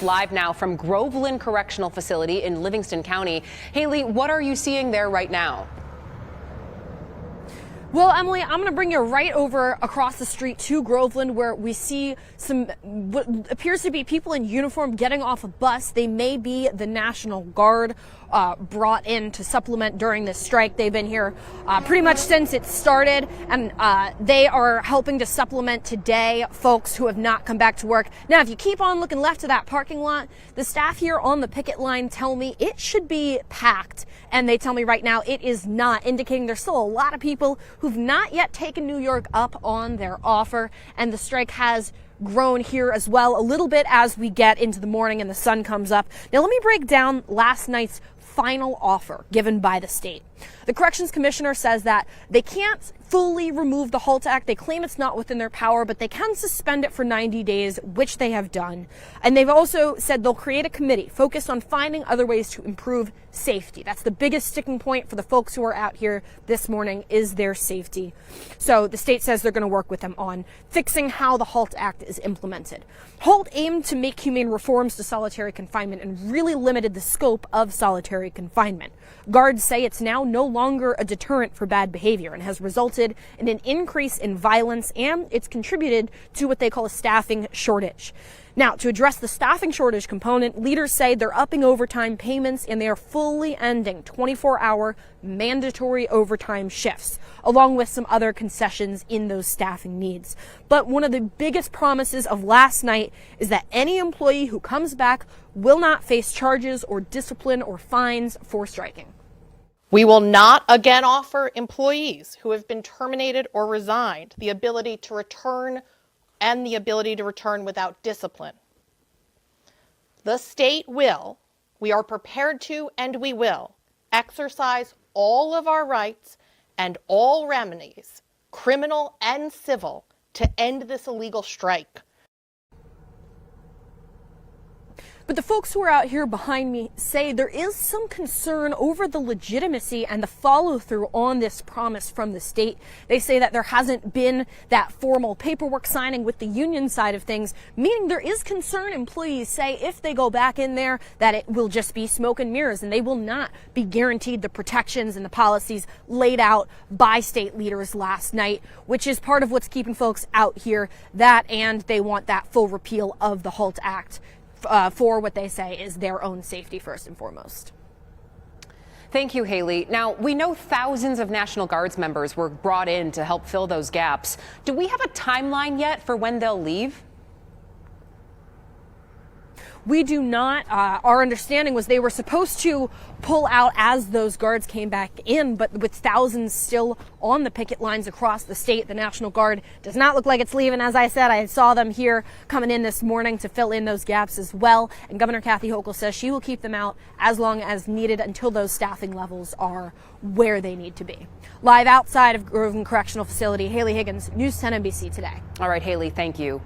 Live now from Groveland Correctional Facility in Livingston County. Haley, what are you seeing there right now? Well, Emily, I'm going to bring you right over across the street to Groveland, where we see some what appears to be people in uniform getting off a bus. They may be the National Guard brought in to supplement during this strike. They've been here pretty much since it started, and they are helping to supplement today folks who have not come back to work. Now, if you keep on looking left of that parking lot, the staff here on the picket line tell me it should be packed, and they tell me right now it is not, indicating there's still a lot of people who've not yet taken New York up on their offer, and the strike has grown here as well a little bit as we get into the morning and the sun comes up. Now, let me break down last night's final offer given by the state. The Corrections Commissioner says that they can't fully remove the HALT Act. They claim it's not within their power, but they can suspend it for 90 days, which they have done. And they've also said they'll create a committee focused on finding other ways to improve safety. That's the biggest sticking point for the folks who are out here this morning, is their safety. So the state says they're going to work with them on fixing how the HALT Act is implemented. HALT aimed to make humane reforms to solitary confinement and really limited the scope of solitary confinement. Guards say it's now no longer a deterrent for bad behavior and has resulted in an increase in violence, and it's contributed to what they call a staffing shortage. Now, to address the staffing shortage component, leaders say they're upping overtime payments and they are fully ending 24-hour mandatory overtime shifts, along with some other concessions in those staffing needs. But one of the biggest promises of last night is that any employee who comes back will not face charges or discipline or fines for striking. We will not again offer employees who have been terminated or resigned the ability to return and the ability to return without discipline. The state will, we are prepared to, and we will exercise all of our rights and all remedies, criminal and civil, to end this illegal strike. But the folks who are out here behind me say there is some concern over the legitimacy and the follow-through on this promise from the state. They say that there hasn't been that formal paperwork signing with the union side of things, meaning there is concern. Employees say if they go back in there that it will just be smoke and mirrors and they will not be guaranteed the protections and the policies laid out by state leaders last night, which is part of what's keeping folks out here. That, and they want that full repeal of the HALT Act for what they say is their own safety first and foremost. Thank you, Haley. Now, we know thousands of National Guards members were brought in to help fill those gaps. Do we have a timeline yet for when they'll leave? We do not. Our understanding was they were supposed to pull out as those guards came back in, but with thousands still on the picket lines across the state, the National Guard does not look like it's leaving. As I said, I saw them here coming in this morning to fill in those gaps as well. And Governor Kathy Hochul says she will keep them out as long as needed until those staffing levels are where they need to be. Live outside of Groveland Correctional Facility, Haley Higgins, News 10 NBC Today. All right, Haley, thank you.